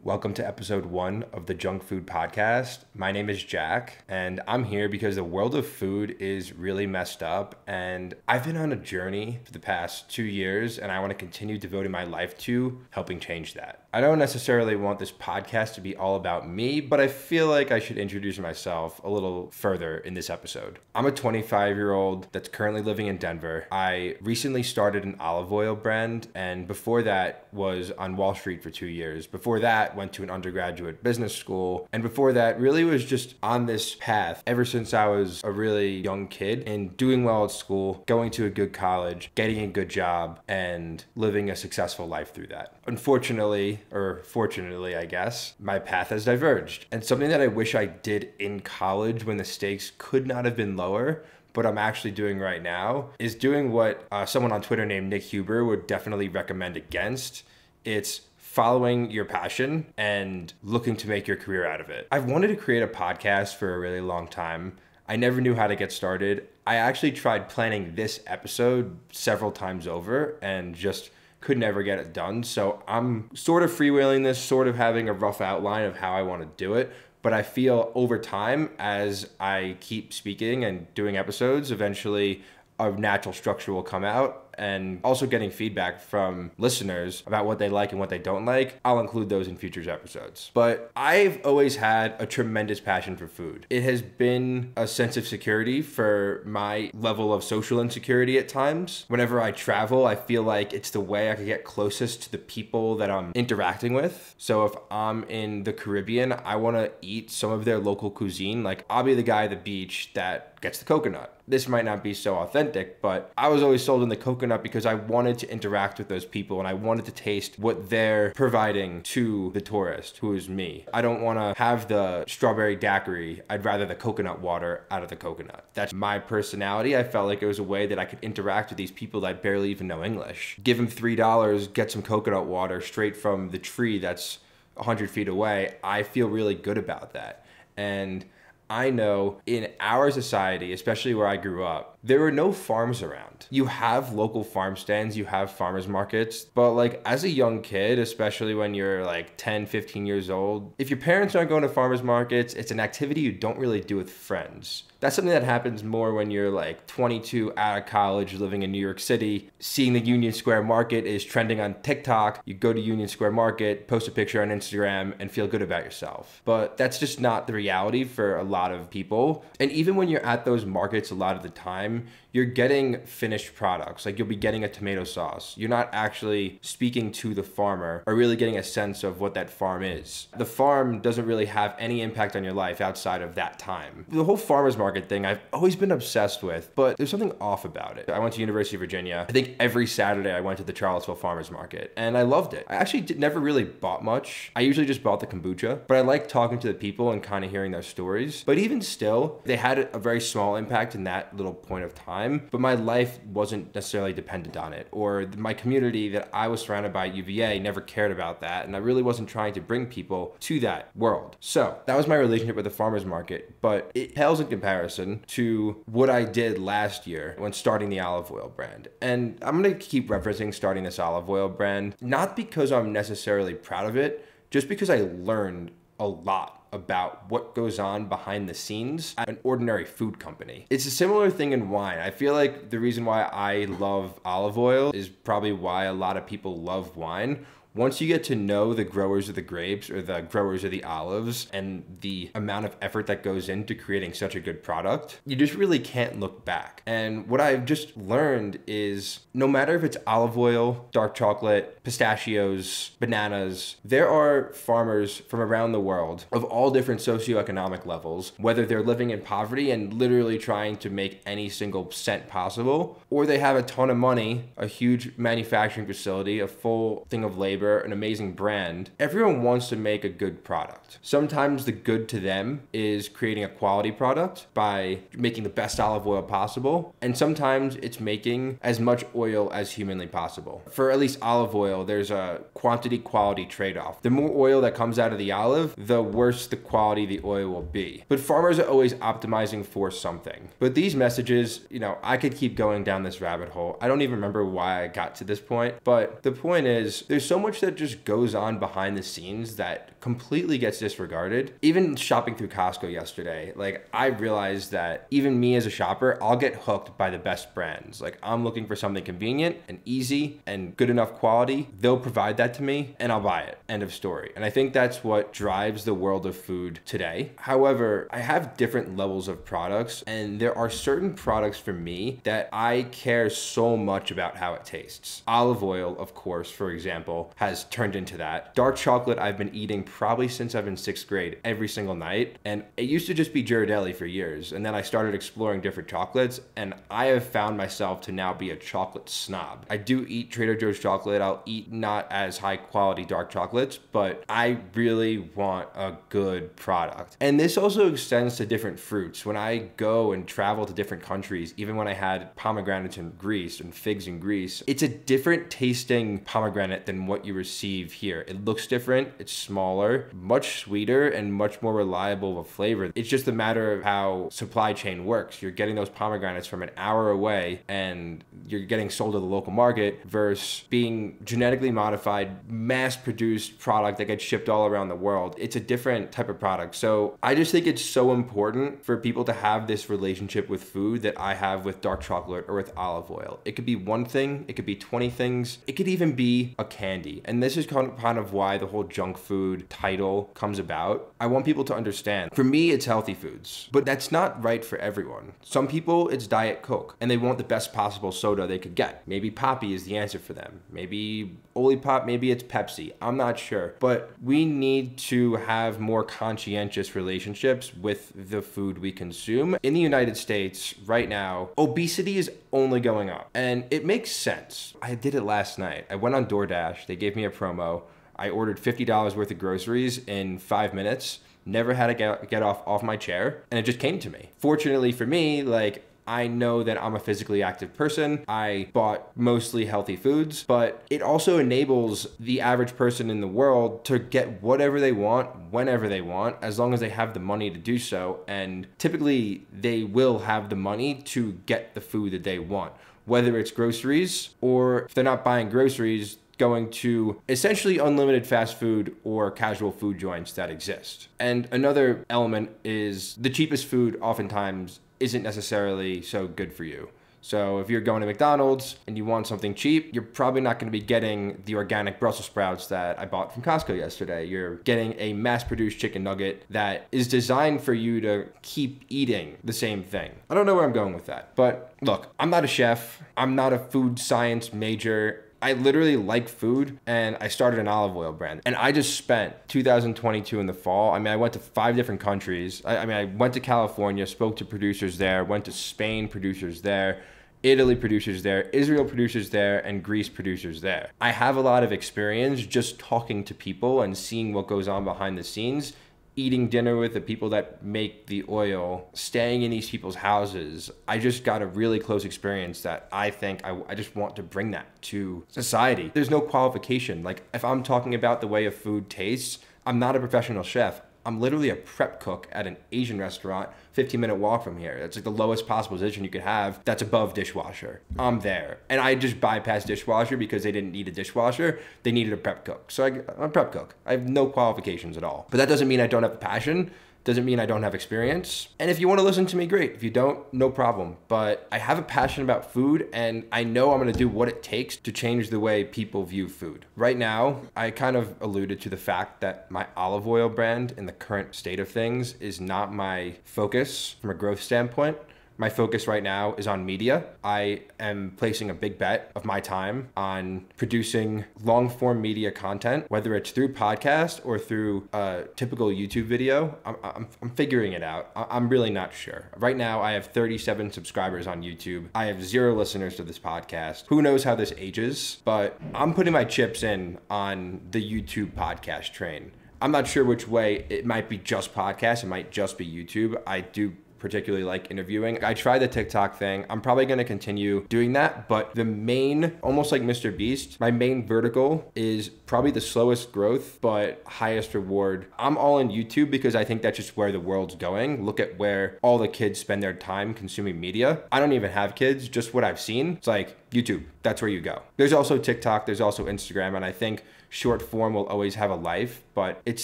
Welcome to episode 1 of the Junk Food Podcast. My name is Jack, and I'm here because the world of food is really messed up, and I've been on a journey for the past 2 years, and I want to continue devoting my life to helping change that. I don't necessarily want this podcast to be all about me, but I feel like I should introduce myself a little further in this episode. I'm a 25-year-old that's currently living in Denver. I recently started an olive oil brand, and before that was on Wall Street for 2 years. Before that, went to an undergraduate business school, and before that really was just on this path ever since I was a really young kid and doing well at school, going to a good college, getting a good job, and living a successful life through that. Unfortunately, or fortunately I guess, my path has diverged, and something that I wish I did in college when the stakes could not have been lower but I'm actually doing right now is doing what someone on Twitter named Nick Huber would definitely recommend against. It's following your passion and looking to make your career out of it. I've wanted to create a podcast for a really long time. I never knew how to get started. I actually tried planning this episode several times over and just could never get it done. So I'm sort of freewheeling this, sort of having a rough outline of how I want to do it. But I feel over time, as I keep speaking and doing episodes, eventually a natural structure will come out. And also getting feedback from listeners about what they like and what they don't like, I'll include those in future episodes. But I've always had a tremendous passion for food. It has been a sense of security for my level of social insecurity at times. Whenever I travel, I feel like it's the way I can get closest to the people that I'm interacting with. So if I'm in the Caribbean, I want to eat some of their local cuisine. Like, I'll be the guy at the beach that gets the coconut. This might not be so authentic, but I was always sold in the coconut because I wanted to interact with those people and I wanted to taste what they're providing to the tourist, who is me. I don't want to have the strawberry daiquiri. I'd rather the coconut water out of the coconut. That's my personality. I felt like it was a way that I could interact with these people that barely even know English. Give them $3, get some coconut water straight from the tree that's 100 feet away. I feel really good about that. And I know in our society, especially where I grew up, there were no farms around. You have local farm stands, you have farmers markets, but like as a young kid, especially when you're like 10, 15 years old, if your parents aren't going to farmers markets, it's an activity you don't really do with friends. That's something that happens more when you're like 22 out of college living in New York City, seeing the Union Square Market is trending on TikTok. You go to Union Square Market, post a picture on Instagram and feel good about yourself. But that's just not the reality for a lot of people. And even when you're at those markets a lot of the time, you're getting finished products. Like you'll be getting a tomato sauce. You're not actually speaking to the farmer or really getting a sense of what that farm is. The farm doesn't really have any impact on your life outside of that time. The whole farmer's market thing I've always been obsessed with, but there's something off about it. I went to University of Virginia. I think every Saturday I went to the Charlottesville Farmer's Market and I loved it. I actually never really bought much. I usually just bought the kombucha, but I like talking to the people and kind of hearing their stories. But even still, they had a very small impact in that little point of time. But my life wasn't necessarily dependent on it, or my community that I was surrounded by at UVA never cared about that, and I really wasn't trying to bring people to that world. So that was my relationship with the farmer's market, but it pales in comparison to what I did last year when starting the olive oil brand. And I'm gonna keep referencing starting this olive oil brand, not because I'm necessarily proud of it, just because I learned a lot about what goes on behind the scenes at an ordinary food company. It's a similar thing in wine. I feel like the reason why I love olive oil is probably why a lot of people love wine. Once you get to know the growers of the grapes or the growers of the olives and the amount of effort that goes into creating such a good product, you just really can't look back. And what I've just learned is no matter if it's olive oil, dark chocolate, pistachios, bananas, there are farmers from around the world of all different socioeconomic levels, whether they're living in poverty and literally trying to make any single cent possible, or they have a ton of money, a huge manufacturing facility, a full thing of labor, an amazing brand. Everyone wants to make a good product. Sometimes the good to them is creating a quality product by making the best olive oil possible. And sometimes it's making as much oil as humanly possible. For at least olive oil, there's a quantity quality trade-off. The more oil that comes out of the olive, the worse the quality the oil will be. But farmers are always optimizing for something. But these messages, I could keep going down this rabbit hole. I don't even remember why I got to this point, but the point is there's so much much that just goes on behind the scenes that completely gets disregarded. Even shopping through Costco yesterday, like I realized that even me as a shopper, I'll get hooked by the best brands. Like I'm looking for something convenient and easy and good enough quality. They'll provide that to me and I'll buy it. End of story. And I think that's what drives the world of food today. However, I have different levels of products, and there are certain products for me that I care so much about how it tastes. Olive oil, of course, for example, has turned into that. Dark chocolate I've been eating probably since I've been 6th grade every single night. And it used to just be Ghirardelli for years. And then I started exploring different chocolates, and I have found myself to now be a chocolate snob. I do eat Trader Joe's chocolate. I'll eat not as high quality dark chocolates, but I really want a good product. And this also extends to different fruits. When I go and travel to different countries, even when I had pomegranates in Greece and figs in Greece, it's a different tasting pomegranate than what you receive here. It looks different, it's smaller, much sweeter, and much more reliable of a flavor. It's just a matter of how supply chain works. You're getting those pomegranates from an hour away and you're getting sold to the local market versus being genetically modified, mass-produced product that gets shipped all around the world. It's a different type of product. So I just think it's so important for people to have this relationship with food that I have with dark chocolate or with olive oil. It could be one thing, it could be 20 things, it could even be a candy. And this is kind of why the whole junk food title comes about. I want people to understand, for me, it's healthy foods, but that's not right for everyone. Some people, it's Diet Coke, and they want the best possible soda they could get. Maybe Poppi is the answer for them. Maybe Olipop, maybe it's Pepsi. I'm not sure. But we need to have more conscientious relationships with the food we consume. In the United States, right now, obesity is only going up. And it makes sense. I did it last night. I went on DoorDash. They gave me a promo. I ordered $50 worth of groceries in 5 minutes. Never had to get off my chair. And it just came to me. Fortunately for me, like, I know that I'm a physically active person. I bought mostly healthy foods, but it also enables the average person in the world to get whatever they want, whenever they want, as long as they have the money to do so. And typically they will have the money to get the food that they want, whether it's groceries or if they're not buying groceries, going to essentially unlimited fast food or casual food joints that exist. And another element is the cheapest food oftentimes isn't necessarily so good for you. So if you're going to McDonald's and you want something cheap, you're probably not going to be getting the organic Brussels sprouts that I bought from Costco yesterday. You're getting a mass-produced chicken nugget that is designed for you to keep eating the same thing. I don't know where I'm going with that. But look, I'm not a chef. I'm not a food science major. I literally like food, and I started an olive oil brand. And I just spent 2022 in the fall. I mean, I went to 5 different countries. I went to California, spoke to producers there, went to Spain, producers there, Italy producers there, Israel producers there, and Greece producers there. I have a lot of experience just talking to people and seeing what goes on behind the scenes, eating dinner with the people that make the oil, staying in these people's houses. I just got a really close experience that I think I just want to bring that to society. There's no qualification. Like, if I'm talking about the way a food tastes, I'm not a professional chef. I'm literally a prep cook at an Asian restaurant, 15-minute walk from here. That's like the lowest possible position you could have that's above dishwasher. I'm there. And I just bypassed dishwasher because they didn't need a dishwasher. They needed a prep cook. So I'm a prep cook. I have no qualifications at all. But that doesn't mean I don't have a passion. Doesn't mean I don't have experience. And if you want to listen to me, great. If you don't, no problem. But I have a passion about food, and I know I'm going to do what it takes to change the way people view food. Right now, I kind of alluded to the fact that my olive oil brand in the current state of things is not my focus from a growth standpoint. My focus right now is on media. I am placing a big bet of my time on producing long-form media content, whether it's through podcast or through a typical YouTube video. I'm figuring it out. I'm really not sure. Right now, I have 37 subscribers on YouTube. I have 0 listeners to this podcast. Who knows how this ages, but I'm putting my chips in on the YouTube podcast train. I'm not sure which way. It might be just podcast. It might just be YouTube. I do particularly like interviewing. I tried the TikTok thing. I'm probably going to continue doing that, but the main, almost like Mr. Beast, my main vertical is probably the slowest growth, but highest reward. I'm all in YouTube because I think that's just where the world's going. Look at where all the kids spend their time consuming media. I don't even have kids, just what I've seen. It's like YouTube, that's where you go. There's also TikTok, there's also Instagram, and I think short form will always have a life, but it's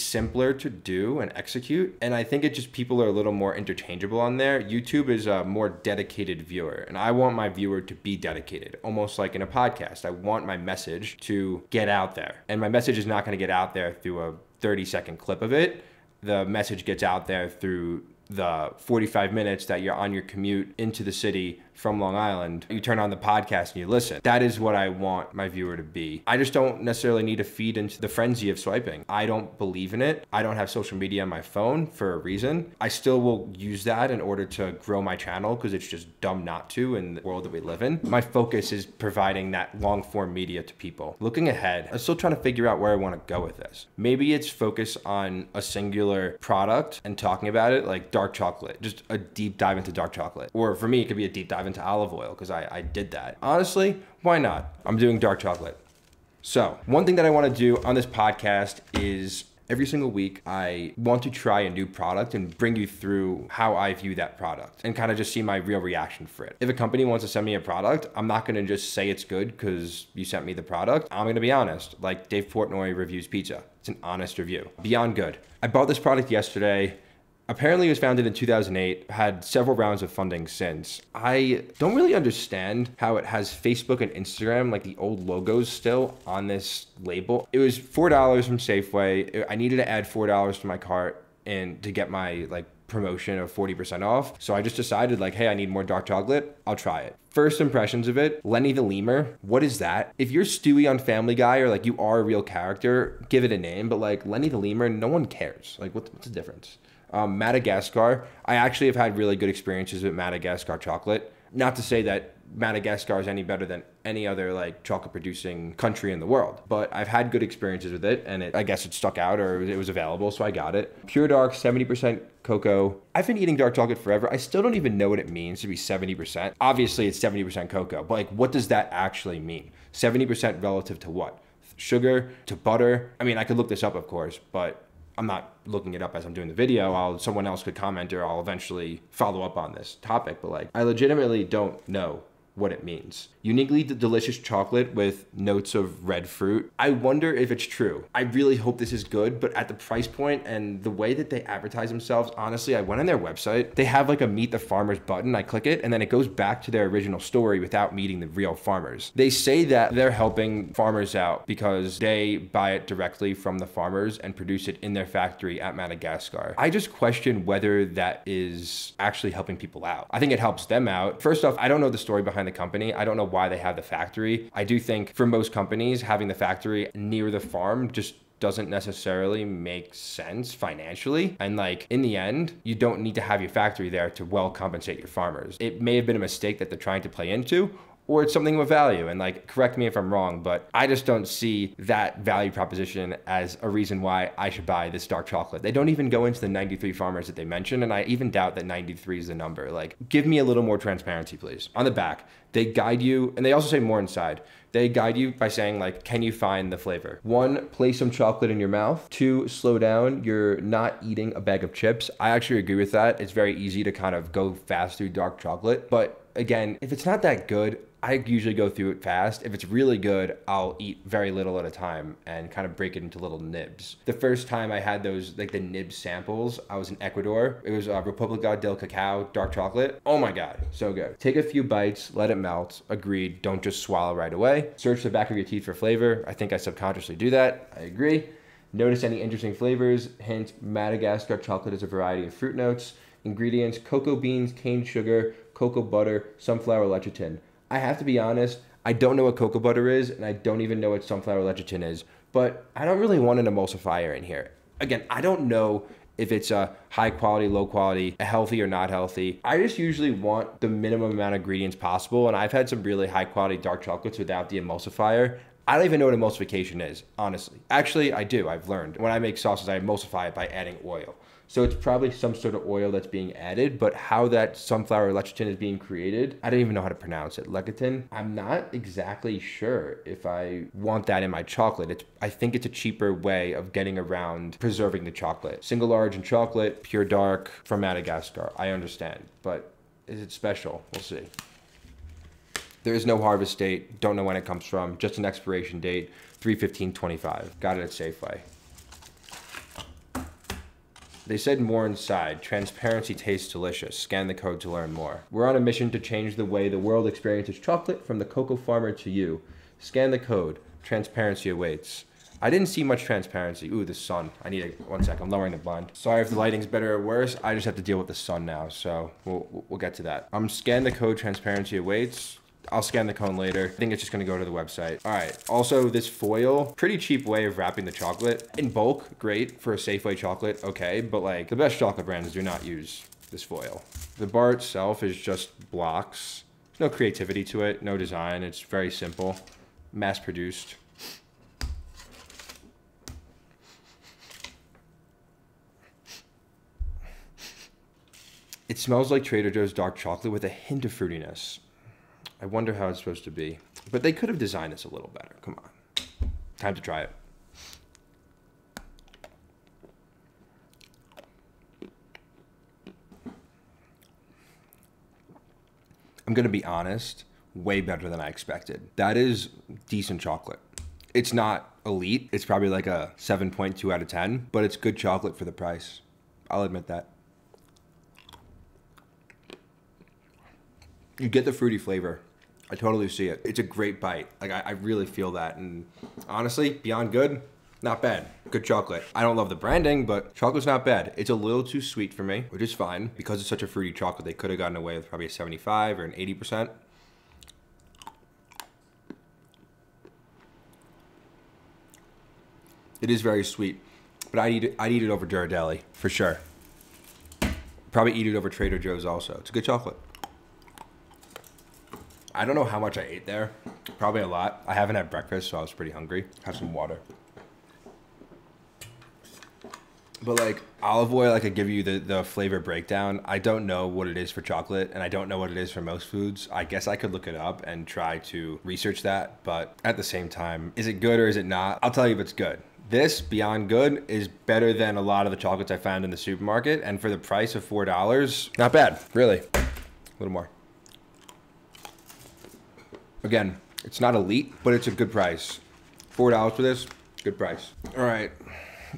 simpler to do and execute. And I think it just, people are a little more interchangeable on there. YouTube is a more dedicated viewer, and I want my viewer to be dedicated, almost like in a podcast. I want my message to get out there, and my message is not going to get out there through a 30-second clip of it. The message gets out there through the 45 minutes that you're on your commute into the city from Long Island. You turn on the podcast and you listen. That is what I want my viewer to be. I just don't necessarily need to feed into the frenzy of swiping. I don't believe in it. I don't have social media on my phone for a reason. I still will use that in order to grow my channel because it's just dumb not to in the world that we live in. My focus is providing that long form media to people. Looking ahead, I'm still trying to figure out where I want to go with this. Maybe it's focus on a singular product and talking about it, like dark chocolate, just a deep dive into dark chocolate. Or for me, it could be a deep dive into olive oil because I did that. Honestly, why not? I'm doing dark chocolate. So one thing that I want to do on this podcast is every single week, I want to try a new product and bring you through how I view that product and kind of just see my real reaction for it. If a company wants to send me a product, I'm not going to just say it's good because you sent me the product. I'm going to be honest, like Dave Portnoy reviews pizza. It's an honest review. Beyond good. I bought this product yesterday. Apparently it was founded in 2008, had several rounds of funding since. I don't really understand how it has Facebook and Instagram, like the old logos still on this label. It was $4 from Safeway. I needed to add $4 to my cart and to get my like promotion of 40% off. So I just decided like, hey, I need more dark chocolate. I'll try it. First impressions of it, Lenny the Lemur. What is that? If you're Stewie on Family Guy or like you are a real character, give it a name. But like Lenny the Lemur, no one cares. Like what's the difference? Madagascar, I actually have had really good experiences with Madagascar chocolate. Not to say that Madagascar is any better than any other like chocolate producing country in the world, but I've had good experiences with it, and I guess it stuck out or it was available, so I got it. Pure Dark, 70% cocoa. I've been eating dark chocolate forever. I still don't even know what it means to be 70%. Obviously it's 70% cocoa, but like what does that actually mean? 70% relative to what? Sugar to butter? I mean, I could look this up of course, but I'm not looking it up as I'm doing the video. Someone else could comment or I'll eventually follow up on this topic, but like I legitimately don't know what it means. Uniquely delicious chocolate with notes of red fruit. I wonder if it's true. I really hope this is good, but at the price point and the way that they advertise themselves, honestly, I went on their website. They have like a Meet the Farmers button. I click it and then it goes back to their original story without meeting the real farmers. They say that they're helping farmers out because they buy it directly from the farmers and produce it in their factory at Madagascar. I just question whether that is actually helping people out. I think it helps them out. First off, I don't know the story behind the company. I don't know why they have the factory. I do think for most companies, having the factory near the farm just doesn't necessarily make sense financially. And like in the end, you don't need to have your factory there to well compensate your farmers. It may have been a mistake that they're trying to play into, or it's something of value. And like, correct me if I'm wrong, but I just don't see that value proposition as a reason why I should buy this dark chocolate. They don't even go into the 93 farmers that they mentioned. And I even doubt that 93 is the number. Like, give me a little more transparency, please. On the back, they guide you, and they also say more inside. They guide you by saying like, can you find the flavor? 1, place some chocolate in your mouth. 2, slow down. You're not eating a bag of chips. I actually agree with that. It's very easy to kind of go fast through dark chocolate. But again, if it's not that good, I usually go through it fast. If it's really good, I'll eat very little at a time and kind of break it into little nibs. The first time I had those, like the nib samples, I was in Ecuador. It was República del Cacao dark chocolate. Oh my God, so good. Take a few bites, let it melt. Agreed, don't just swallow right away. Search the back of your teeth for flavor. I think I subconsciously do that. I agree. Notice any interesting flavors. Hint, Madagascar chocolate is a variety of fruit notes. Ingredients, cocoa beans, cane sugar, cocoa butter, sunflower lecithin. I have to be honest, I don't know what cocoa butter is, and I don't even know what sunflower lecithin is, but I don't really want an emulsifier in here. Again, I don't know if it's a high quality, low quality, a healthy or not healthy. I just usually want the minimum amount of ingredients possible, and I've had some really high quality dark chocolates without the emulsifier. I don't even know what emulsification is, honestly. Actually, I do, I've learned. When I make sauces, I emulsify it by adding oil. So it's probably some sort of oil that's being added, but how that sunflower lecithin is being created, I don't even know how to pronounce it. Lecithin, I'm not exactly sure if I want that in my chocolate. I think it's a cheaper way of getting around preserving the chocolate. Single origin chocolate, pure dark from Madagascar. I understand, but is it special? We'll see. There is no harvest date. Don't know when it comes from. Just an expiration date, 3/15/25. Got it at Safeway. They said more inside. Transparency tastes delicious. Scan the code to learn more. We're on a mission to change the way the world experiences chocolate from the cocoa farmer to you. Scan the code. Transparency awaits. I didn't see much transparency. Ooh, the sun. I need a, one sec. I'm lowering the blind. Sorry if the lighting's better or worse. I just have to deal with the sun now, so we'll get to that. Scan the code. Transparency awaits. I'll scan the code later. I think it's just gonna go to the website. All right, also this foil, pretty cheap way of wrapping the chocolate. In bulk, great for a Safeway chocolate, okay, but like the best chocolate brands do not use this foil. The bar itself is just blocks. There's no creativity to it, no design, it's very simple, mass produced. It smells like Trader Joe's dark chocolate with a hint of fruitiness. I wonder how it's supposed to be. But they could have designed this a little better. Come on. Time to try it. I'm going to be honest, way better than I expected. That is decent chocolate. It's not elite. It's probably like a 7.2 out of 10, but it's good chocolate for the price. I'll admit that. You get the fruity flavor. I totally see it. It's a great bite. Like I really feel that. And honestly, beyond good, not bad. Good chocolate. I don't love the branding, but chocolate's not bad. It's a little too sweet for me, which is fine. Because it's such a fruity chocolate, they could have gotten away with probably a 75 or an 80%. It is very sweet, but I'd eat it over Ghirardelli for sure. Probably eat it over Trader Joe's also. It's a good chocolate. I don't know how much I ate there. Probably a lot. I haven't had breakfast, so I was pretty hungry. Have some water. But like olive oil, I could give you the flavor breakdown. I don't know what it is for chocolate, and I don't know what it is for most foods. I guess I could look it up and try to research that. But at the same time, is it good or is it not? I'll tell you if it's good. This, beyond good, is better than a lot of the chocolates I found in the supermarket. And for the price of $4, not bad, really. A little more. Again, it's not elite, but it's a good price. $4 for this, good price. All right,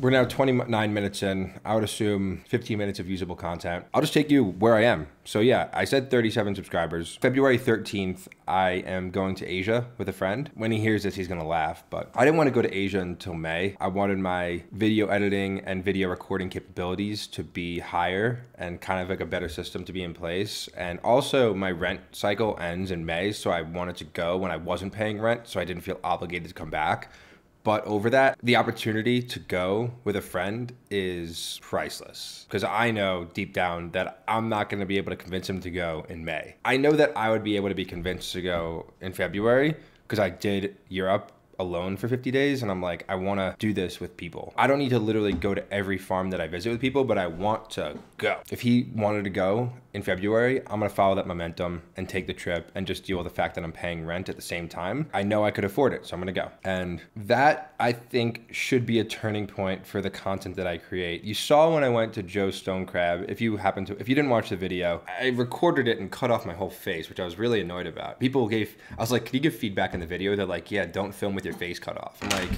we're now 29 minutes in. I would assume 15 minutes of usable content. I'll just take you where I am. So yeah, I said 37 subscribers. February 13th, I am going to Asia with a friend. When he hears this, he's gonna laugh, but I didn't want to go to Asia until May. I wanted my video editing and video recording capabilities to be higher and kind of like a better system to be in place. And also my rent cycle ends in May, so I wanted to go when I wasn't paying rent, so I didn't feel obligated to come back. But over that, the opportunity to go with a friend is priceless. Because I know deep down that I'm not going to be able to convince him to go in May. I know that I would be able to be convinced to go in February because I did Europe alone for 50 days and I'm like, I want to do this with people. I don't need to literally go to every farm that I visit with people, but I want to go. If he wanted to go in February, I'm going to follow that momentum and take the trip and just deal with the fact that I'm paying rent at the same time. I know I could afford it, so I'm going to go. And that, I think, should be a turning point for the content that I create. You saw when I went to Joe Stone Crab, if you didn't watch the video, I recorded it and cut off my whole face, which I was really annoyed about. I was like, can you give feedback in the video? They're like, yeah, don't film with your face cut off. I'm like,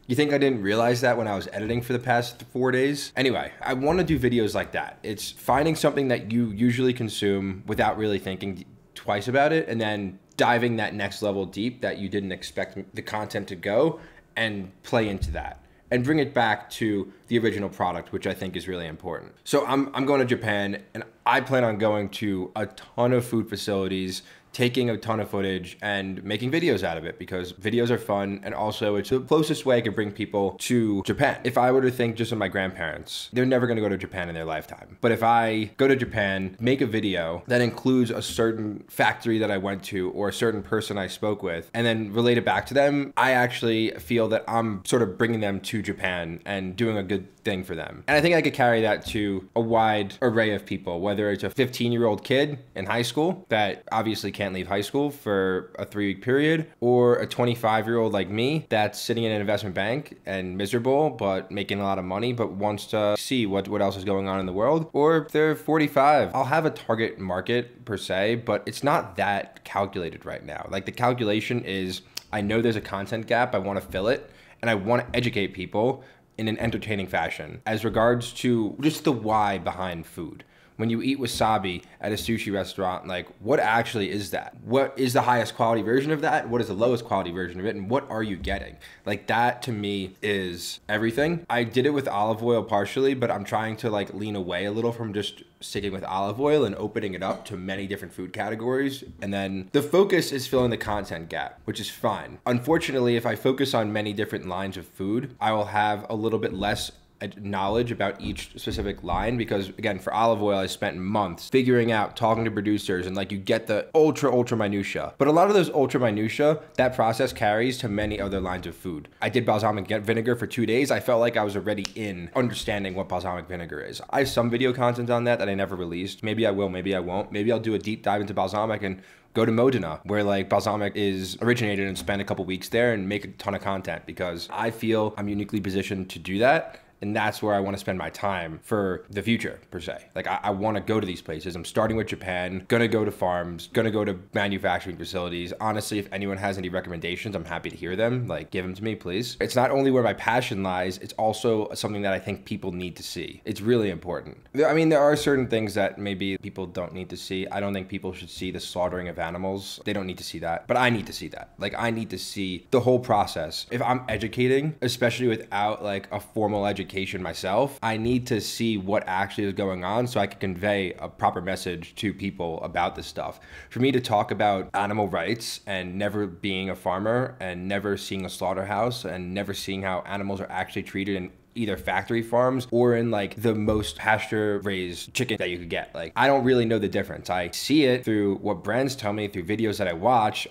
you think I didn't realize that when I was editing for the past 4 days? Anyway, I want to do videos like that. It's finding something that you usually consume without really thinking twice about it, and then diving that next level deep that you didn't expect the content to go, and play into that and bring it back to the original product, which I think is really important. So I'm going to Japan, and I plan on going to a ton of food facilities, taking a ton of footage and making videos out of it because videos are fun, and also it's the closest way I can bring people to Japan. If I were to think just of my grandparents, they're never gonna go to Japan in their lifetime. But if I go to Japan, make a video that includes a certain factory that I went to or a certain person I spoke with, and then relate it back to them, I actually feel that I'm sort of bringing them to Japan and doing a good thing for them. And I think I could carry that to a wide array of people, whether it's a 15-year-old kid in high school that obviously can't leave high school for a 3-week period, or a 25-year-old like me that's sitting in an investment bank and miserable but making a lot of money but wants to see what else is going on in the world, or if they're 45. I'll have a target market per se, but it's not that calculated right now. Like, the calculation is, I know there's a content gap, I want to fill it, and I want to educate people in an entertaining fashion as regards to just the why behind food. When you eat wasabi at a sushi restaurant, like, what actually is that? What is the highest quality version of that? What is the lowest quality version of it? And what are you getting? Like, that to me is everything. I did it with olive oil partially, but I'm trying to like lean away a little from just sticking with olive oil and opening it up to many different food categories. And then the focus is filling the content gap, which is fine. Unfortunately, if I focus on many different lines of food, I will have a little bit less knowledge about each specific line, because again, for olive oil, I spent months figuring out, talking to producers, and like, you get the ultra minutia, but a lot of those ultra minutia, that process carries to many other lines of food. I did balsamic vinegar for 2 days. I felt like I was already in understanding what balsamic vinegar is. I have some video content on that I never released. Maybe I will, maybe I won't. Maybe I'll do a deep dive into balsamic and go to Modena, where like balsamic is originated, and spend a couple weeks there and make a ton of content, because I feel I'm uniquely positioned to do that. And that's where I want to spend my time for the future, per se. Like, I want to go to these places. I'm starting with Japan, gonna go to farms, gonna go to manufacturing facilities. Honestly, if anyone has any recommendations, I'm happy to hear them. Like, give them to me, please. It's not only where my passion lies, it's also something that I think people need to see. It's really important. I mean, there are certain things that maybe people don't need to see. I don't think people should see the slaughtering of animals. They don't need to see that, but I need to see that. Like, I need to see the whole process. If I'm educating, especially without like a formal education myself, I need to see what actually is going on so I can convey a proper message to people about this stuff. For me to talk about animal rights and never being a farmer and never seeing a slaughterhouse and never seeing how animals are actually treated in either factory farms or in like the most pasture raised chicken that you could get. Like, I don't really know the difference. I see it through what brands tell me, through videos that I watch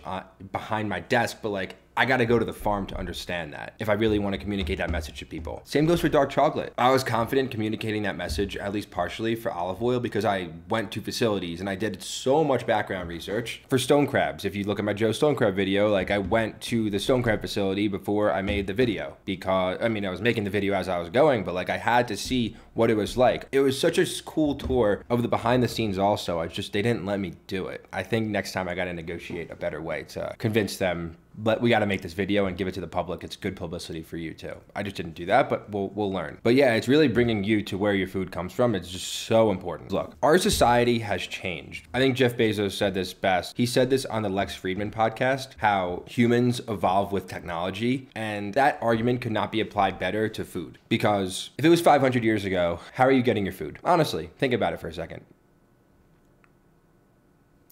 behind my desk, but like, I gotta go to the farm to understand that if I really want to communicate that message to people. Same goes for dark chocolate. I was confident communicating that message, at least partially, for olive oil, because I went to facilities and I did so much background research. For stone crabs, if you look at my Joe Stone Crab video, like, I went to the stone crab facility before I made the video, because, I mean, I was making the video as I was going, but like, I had to see what it was like. It was such a cool tour of the behind the scenes also. they didn't let me do it. I think next time I gotta negotiate a better way to convince them, but we got to make this video and give it to the public. It's good publicity for you too. I just didn't do that, but we'll learn. But yeah, it's really bringing you to where your food comes from. It's just so important. Look, our society has changed. I think Jeff Bezos said this best. He said this on the Lex Fridman podcast, how humans evolve with technology, and that argument could not be applied better to food. Because if it was 500 years ago, how are you getting your food? Honestly, think about it for a second.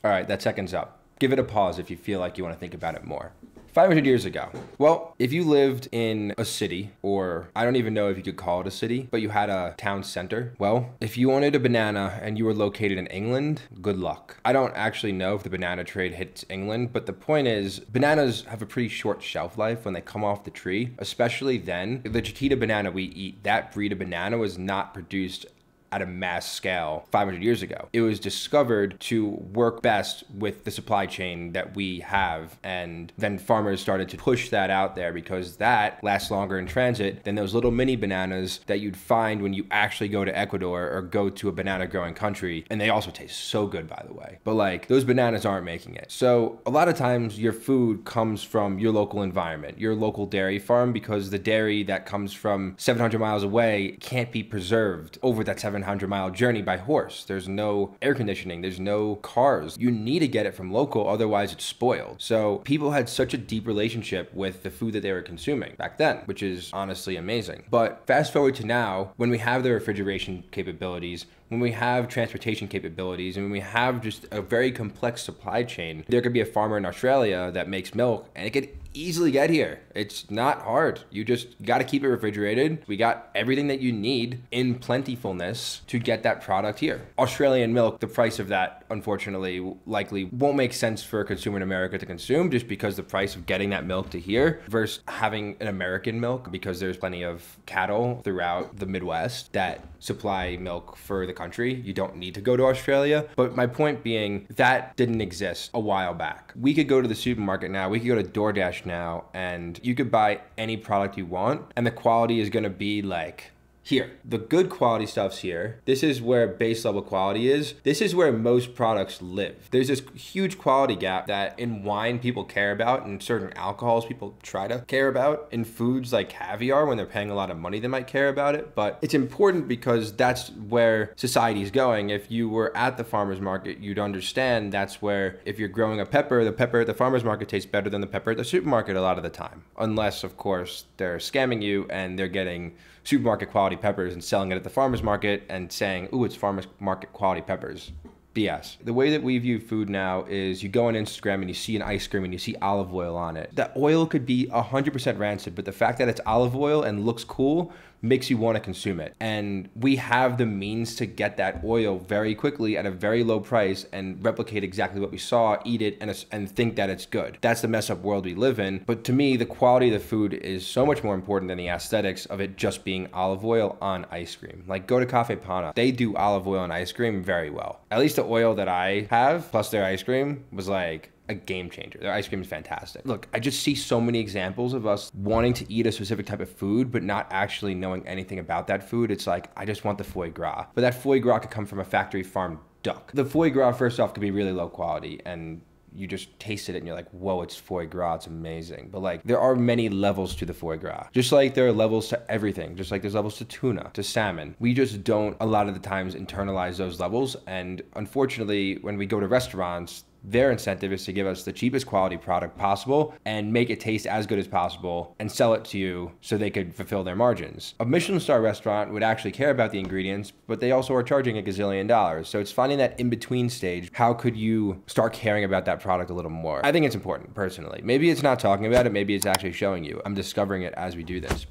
All right, that second's up. Give it a pause if you feel like you want to think about it more. 500 years ago. Well, if you lived in a city, or I don't even know if you could call it a city, but you had a town center, well, if you wanted a banana and you were located in England, good luck. I don't actually know if the banana trade hits England, but the point is, bananas have a pretty short shelf life when they come off the tree, especially then. The Chiquita banana we eat, that breed of banana was not produced at a mass scale 500 years ago. It was discovered to work best with the supply chain that we have, and then farmers started to push that out there because that lasts longer in transit than those little mini bananas that you'd find when you actually go to Ecuador or go to a banana growing country. And they also taste so good, by the way. But like, those bananas aren't making it. So a lot of times your food comes from your local environment, your local dairy farm, because the dairy that comes from 700 miles away can't be preserved over that 700-mile journey by horse. There's no air conditioning, there's no cars. You need to get it from local, otherwise it's spoiled. So people had such a deep relationship with the food that they were consuming back then, which is honestly amazing. But fast forward to now, when we have the refrigeration capabilities, when we have transportation capabilities, and when we have just a very complex supply chain, there could be a farmer in Australia that makes milk and it could easily get here. It's not hard. You just got to keep it refrigerated. We got everything that you need in plentifulness to get that product here. Australian milk, the price of that, unfortunately, likely won't make sense for a consumer in America to consume, just because the price of getting that milk to here versus having an American milk, because there's plenty of cattle throughout the Midwest that supply milk for the country. You don't need to go to Australia. But my point being, that didn't exist a while back. We could go to the supermarket now, we could go to DoorDash now, and you could buy any product you want, and the quality is gonna be like, here. The good quality stuff's here. This is where base level quality is. This is where most products live. There's this huge quality gap that in wine people care about, and certain alcohols people try to care about. In foods like caviar, when they're paying a lot of money, they might care about it. But it's important because that's where society is going. If you were at the farmer's market, you'd understand that's where, if you're growing a pepper, the pepper at the farmer's market tastes better than the pepper at the supermarket a lot of the time. Unless, of course, they're scamming you and they're getting supermarket quality peppers and selling it at the farmer's market and saying, ooh, it's farmer's market quality peppers. BS. The way that we view food now is you go on Instagram and you see an ice cream and you see olive oil on it. That oil could be 100% rancid, but the fact that it's olive oil and looks cool makes you want to consume it. And we have the means to get that oil very quickly at a very low price and replicate exactly what we saw, eat it, and think that it's good. That's the messed up world we live in. But to me, the quality of the food is so much more important than the aesthetics of it just being olive oil on ice cream. Like, go to Cafe Pana. They do olive oil on ice cream very well. At least the oil that I have, plus their ice cream, was like a game changer. Their ice cream is fantastic. Look, I just see so many examples of us wanting to eat a specific type of food, but not actually knowing anything about that food. It's like, I just want the foie gras. But that foie gras could come from a factory farmed duck. The foie gras, first off, could be really low quality, and you just taste it and you're like, whoa, it's foie gras, it's amazing. But like, there are many levels to the foie gras. Just like there are levels to everything, just like there's levels to tuna, to salmon. We just don't, a lot of the times, internalize those levels. And unfortunately, when we go to restaurants, their incentive is to give us the cheapest quality product possible and make it taste as good as possible and sell it to you so they could fulfill their margins. A Michelin star restaurant would actually care about the ingredients, but they also are charging $1 gazillion. So it's finding that in-between stage. How could you start caring about that product a little more? I think it's important, personally. Maybe it's not talking about it, maybe it's actually showing you. I'm discovering it as we do this.